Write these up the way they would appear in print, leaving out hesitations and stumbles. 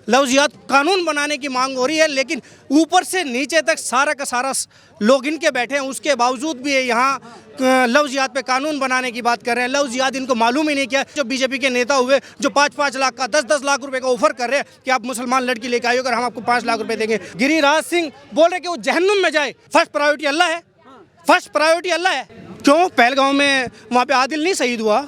Love जिहाद कानून बनाने की मांग हो रही है, लेकिन ऊपर से नीचे तक सारा का सारा लोग इनके बैठे हैं, उसके बावजूद भी यहाँ लव जिहाद पे कानून बनाने की बात कर रहे हैं। लव जिहाद इनको मालूम ही नहीं क्या। जो बीजेपी के नेता हुए जो 5-5 लाख का 10-10 लाख रुपए का ऑफर कर रहे हैं कि आप मुसलमान लड़की लेके आइए और हम आपको 5 लाख रुपए देंगे। गिरिराज सिंह बोल रहे कि वो जहन्नुम में जाए, फर्स्ट प्रायोरिटी अल्लाह है, फर्स्ट प्रायोरिटी अल्लाह है। क्यों पहलगांव में वहाँ पे आदिल नहीं शहीद हुआ,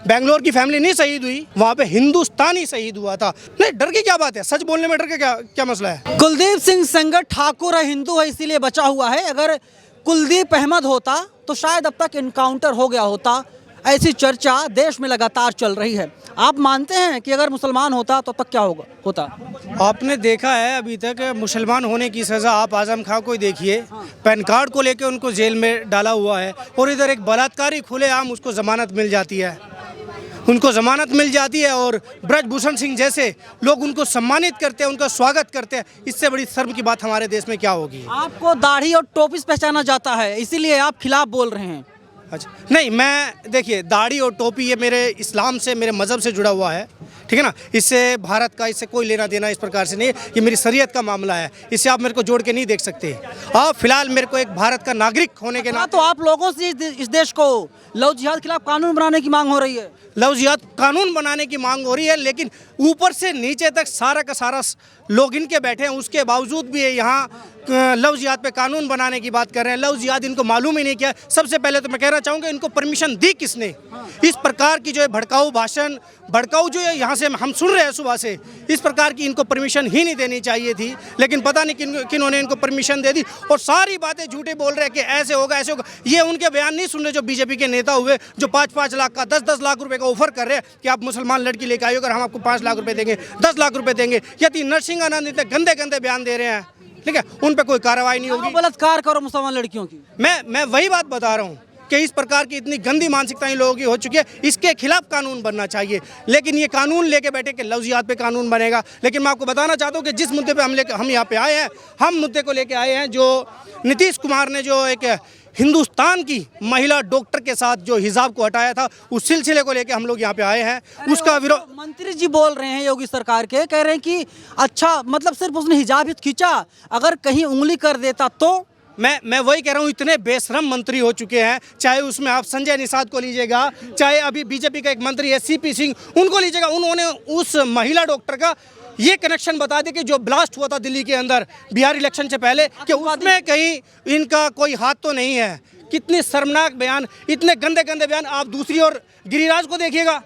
बेंगलोर की फैमिली नहीं शहीद हुई, वहाँ पे हिंदुस्तानी शहीद हुआ था। नहीं, डर की क्या बात है, सच बोलने में डर के क्या मसला है। कुलदीप सिंह सेंगर ठाकुर है, हिंदू है, इसीलिए बचा हुआ है। अगर कुलदीप अहमद होता तो शायद अब तक इनकाउंटर हो गया होता। ऐसी चर्चा देश में लगातार चल रही है। आप मानते हैं कि अगर मुसलमान होता तो तक क्या होता? आपने देखा है अभी तक मुसलमान होने की सज़ा आप आजम खां को ही देखिए, पैन कार्ड को लेकर उनको जेल में डाला हुआ है, और इधर एक बलात्कारी खुलेआम उसको ज़मानत मिल जाती है, उनको ज़मानत मिल जाती है, और ब्रजभूषण सिंह जैसे लोग उनको सम्मानित करते हैं, उनका स्वागत करते हैं। इससे बड़ी शर्म की बात हमारे देश में क्या होगी। आपको दाढ़ी और टोपी से पहचाना जाता है, इसीलिए आप खिलाफ बोल रहे हैं। अच्छा, नहीं, मैं देखिए दाढ़ी और टोपी ये मेरे इस्लाम से, मेरे मज़हब से जुड़ा हुआ है, ठीक है ना। इससे भारत का इससे कोई लेना देना इस प्रकार से नहीं है, ये मेरी शरीयत का मामला है, इससे आप मेरे को जोड़ के नहीं देख सकते। आप फिलहाल मेरे को एक भारत का नागरिक होने के नाते तो आप लोगों से इस देश को लव जिहाद के खिलाफ कानून बनाने की मांग हो रही है। लव जिहाद कानून बनाने की मांग हो रही है, लेकिन ऊपर से नीचे तक सारा का सारा लोग इनके बैठे हैं, उसके बावजूद भी यहाँ लव जिहाद पे कानून बनाने की बात कर रहे हैं। लव जिहाद इनको मालूम ही नहीं क्या। सबसे पहले तो मैं कहना चाहूँगा इनको परमिशन दी किसने। इस प्रकार की जो है भड़काऊ भाषण, भड़काऊ जो है यहाँ से हम सुन रहे हैं सुबह से, इस प्रकार की इनको परमिशन ही नहीं देनी चाहिए थी, लेकिन पता नहीं किन्होंने इनको परमिशन दे दी, और सारी बातें झूठे बोल रहे हैं कि ऐसे होगा ऐसे होगा। ये उनके बयान नहीं सुन रहे जो बीजेपी के नेता हुए जो 5-5 लाख का 10-10 लाख रुपए का ऑफर कर रहे हैं कि आप मुसलमान लड़की लेके आइए और हम आपको 5 लाख रुपए देंगे, 10 लाख रुपए देंगे। यदि नरसिंह आनंद इतने गंदे गंदे बयान दे रहे हैं, ठीक है, उन पे कोई कार्रवाई नहीं होगी। बलात्कार करो मुसलमान लड़कियों की। मैं वही बात बता रहा हूँ कि इस प्रकार की इतनी गंदी मानसिकता इन लोगों की हो चुकी है, इसके खिलाफ कानून बनना चाहिए। लेकिन ये कानून लेके बैठे कि लव जिहाद पे कानून बनेगा। लेकिन मैं आपको बताना चाहता हूँ कि जिस मुद्दे पे हम यहाँ पे आए हैं, हम मुद्दे को लेके आए हैं जो नीतीश कुमार ने जो एक हिंदुस्तान की महिला डॉक्टर के साथ जो हिजाब को हटाया था, उस सिलसिले को लेके हम लोग यहाँ पे आए हैं। उसका विरोध मंत्री जी बोल रहे हैं योगी सरकार के, कह रहे हैं कि अच्छा मतलब सिर्फ उसने हिजाब ही खींचा, अगर कहीं उंगली कर देता तो। मैं वही कह रहा हूँ, इतने बेशरम मंत्री हो चुके हैं, चाहे उसमें आप संजय निषाद को लीजिएगा, चाहे अभी बीजेपी का एक मंत्री है सीपी सिंह, उनको लीजिएगा। उन्होंने उस महिला डॉक्टर का ये कनेक्शन बता दिया कि जो ब्लास्ट हुआ था दिल्ली के अंदर बिहार इलेक्शन से पहले, कि उसमें कहीं इनका कोई हाथ तो नहीं है। कितनी शर्मनाक बयान, इतने गंदे गंदे बयान। आप दूसरी ओर गिरिराज को देखिएगा,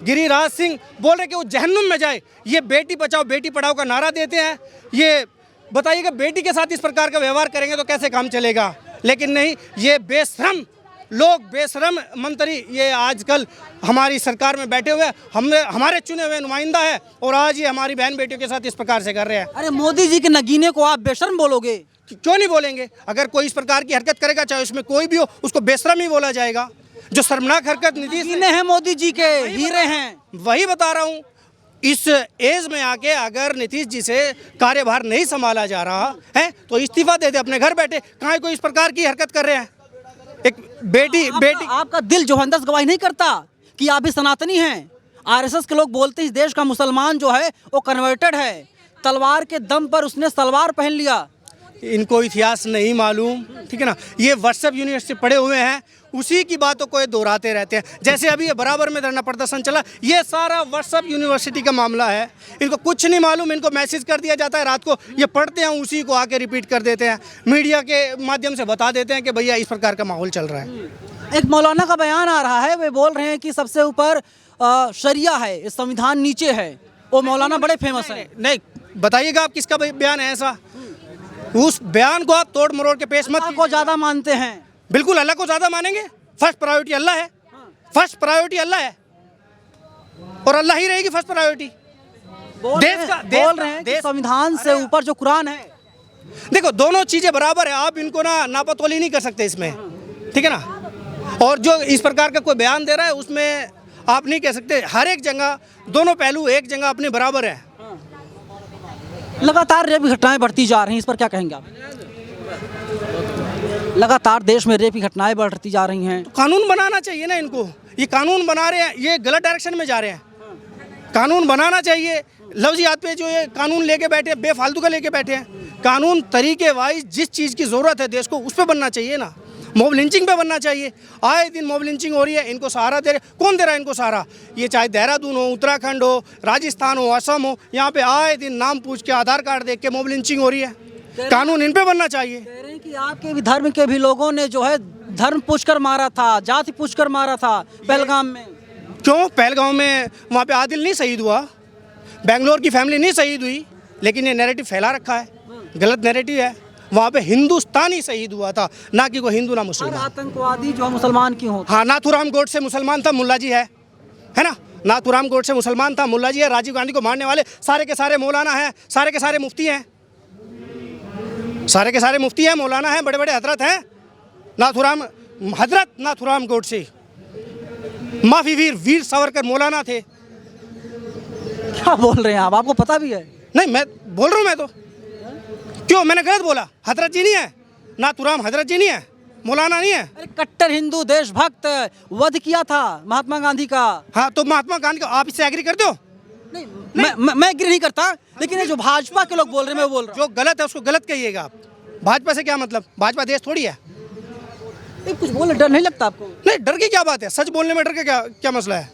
गिरिराज सिंह बोल रहे कि वो जहन्नुम में जाए। ये बेटी बचाओ बेटी पढ़ाओ का नारा देते हैं। ये बताइएगा बेटी के साथ इस प्रकार का व्यवहार करेंगे तो कैसे काम चलेगा। लेकिन नहीं, ये बेशरम लोग, बेशरम मंत्री ये आजकल हमारी सरकार में बैठे हुए, हमारे चुने हुए नुमाइंदा है, और आज ये हमारी बहन बेटियों के साथ इस प्रकार से कर रहे हैं। अरे मोदी जी के नगीने को आप बेशर्म बोलोगे? क्यों नहीं बोलेंगे। अगर कोई इस प्रकार की हरकत करेगा, चाहे उसमें कोई भी हो, उसको बेशरम ही बोला जाएगा। जो शर्मनाक हरकत नीतीश हैं मोदी जी के हीरे हैं, वही बता रहा हूँ। इस एज में आके अगर नीतीश जी से कार्यभार नहीं संभाला जा रहा है तो इस्तीफा दे दे, अपने घर बैठे। कहाँ कोई इस प्रकार की हरकत कर रहे हैं। एक बेटी आपका दिल जो अंदर गवाही नहीं करता कि आप भी सनातनी हैं। आरएसएस के लोग बोलते हैं इस देश का मुसलमान जो है वो कन्वर्टेड है, तलवार के दम पर उसने सलवार पहन लिया। इनको इतिहास नहीं मालूम, ठीक है ना। ये व्हाट्सएप यूनिवर्सिटी पढ़े हुए हैं, उसी की बातों को ये दोहराते रहते हैं। जैसे अभी ये बराबर में धरना प्रदर्शन चला, ये सारा व्हाट्सएप यूनिवर्सिटी का मामला है। इनको कुछ नहीं मालूम, इनको मैसेज कर दिया जाता है रात को, ये पढ़ते हैं, उसी को आके रिपीट कर देते हैं, मीडिया के माध्यम से बता देते हैं कि भैया इस प्रकार का माहौल चल रहा है। एक मौलाना का बयान आ रहा है, वे बोल रहे हैं कि सबसे ऊपर शरिया है, संविधान नीचे है। वो मौलाना बड़े फेमस है। नहीं, बताइएगा आप किसका बयान है ऐसा। उस बयान को आप तोड़ मरोड़ के पेश मत को ज्यादा मानते हैं। बिल्कुल अल्लाह को ज्यादा मानेंगे। फर्स्ट प्रायोरिटी अल्लाह है, फर्स्ट प्रायोरिटी अल्लाह है, और अल्लाह ही रहेगी फर्स्ट प्रायोरिटी। बोल रहे हैं कि संविधान से ऊपर जो कुरान है। देखो दोनों चीजें बराबर है, आप इनको ना नापतोली नहीं कर सकते इसमें, ठीक है ना। और जो इस प्रकार का कोई बयान दे रहा है उसमें आप नहीं कह सकते। हर एक जगह दोनों पहलू एक जगह अपने बराबर है। लगातार रेप की घटनाएं बढ़ती जा रही हैं, इस पर क्या कहेंगे आप? लगातार देश में रेप की घटनाएं बढ़ती जा रही हैं, तो कानून बनाना चाहिए ना इनको। ये कानून बना रहे हैं, ये गलत डायरेक्शन में जा रहे हैं। कानून बनाना चाहिए। लफ्जियात पे जो ये कानून लेके बैठे हैं, बेफालतू का लेके बैठे हैं। कानून तरीके वाइज जिस चीज़ की ज़रूरत है देश को उस पर बनना चाहिए ना, मॉब लिंचिंग पे बनना चाहिए। आए दिन मॉब लिंचिंग हो रही है, इनको सहारा दे रहे, कौन दे रहा है इनको सहारा? ये चाहे देहरादून हो, उत्तराखंड हो, राजस्थान हो, असम हो, यहाँ पे आए दिन नाम पूछ के आधार कार्ड देख के मॉब लिंचिंग हो रही है। कानून इन पे बनना चाहिए। कह रहे हैं कि आपके भी धर्म के भी लोगों ने जो है धर्म पूछकर मारा था, जाति पूछकर मारा था पहलगाम में। क्यों? पहलगांव में वहाँ पे आदिल नहीं शहीद हुआ, बेंगलोर की फैमिली नहीं शहीद हुई, लेकिन ये नैरेटिव फैला रखा है, गलत नैरेटिव है। वहाँ पे हिंदुस्तानी शहीद हुआ था, ना कि कोई हिंदू ना हर मुसलमान। आतंकवादी जो मुसलमान की हो। हाँ, नाथूराम गोडसे मुसलमान था, मुल्ला जी है ना? नाथूराम गोडसे मुसलमान था, मुल्ला जी है। राजीव गांधी को मारने वाले सारे के सारे मौलाना हैं, सारे के सारे मुफ्ती हैं, सारे के सारे मुफ्ती हैं, मौलाना हैं, बड़े बड़े हजरत हैं। नाथूराम गोडसे माफी वीर सावरकर मौलाना थे। क्या बोल रहे हैं आप? आपको पता भी है? नहीं, मैं बोल रहा हूँ, मैं तो क्यों, मैंने गलत बोला? हजरत जी नहीं है, नाथूराम हजरत जी नहीं है, मौलाना नहीं है। अरे कट्टर हिंदू देशभक्त, वध किया था महात्मा गांधी का। हाँ, तो महात्मा गांधी का आप इससे एग्री करते हो? नहीं, मैं एग्री नहीं करता, लेकिन ये जो भाजपा के लोग बोल रहे हैं मैं बोल रहा जो गलत है उसको गलत कहिएगा आप। भाजपा से क्या मतलब? भाजपा देश थोड़ी है। हूँ। कुछ बोले डर नहीं लगता आपको? नहीं, डर की क्या बात है? सच बोलने में डर का क्या मसला है?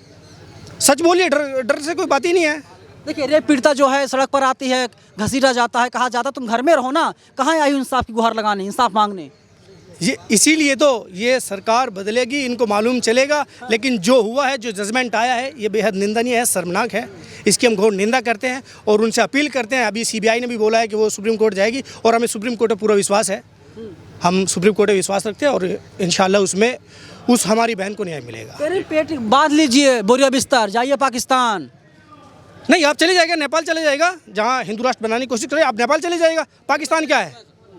सच बोलिए, डर से कोई बात ही नहीं है। देखिए, रेप पीड़िता जो है सड़क पर आती है, घसीटा जाता है, कहा जाता तुम घर में रहो ना, कहाँ आई हो इंसाफ की गुहार लगाने, इंसाफ मांगने? ये इसीलिए तो ये सरकार बदलेगी, इनको मालूम चलेगा। लेकिन जो हुआ है, जो जजमेंट आया है, ये बेहद निंदनीय है, शर्मनाक है। इसकी हम घोर निंदा करते हैं और उनसे अपील करते हैं। अभी सीबीआई ने भी बोला है कि वो सुप्रीम कोर्ट जाएगी और हमें सुप्रीम कोर्ट पर पूरा विश्वास है। हम सुप्रीम कोर्ट पर विश्वास रखते हैं और इंशाल्लाह उसमें हमारी बहन को न्याय मिलेगा। तेरे पेट बांध लीजिए, बोरिया बिस्तर, जाइए पाकिस्तान। नहीं, आप चले जाएगा, नेपाल चले जाएगा, जहाँ हिंदू राष्ट्र बनाने की कोशिश करें, आप नेपाल चले जाएगा। पाकिस्तान क्या है?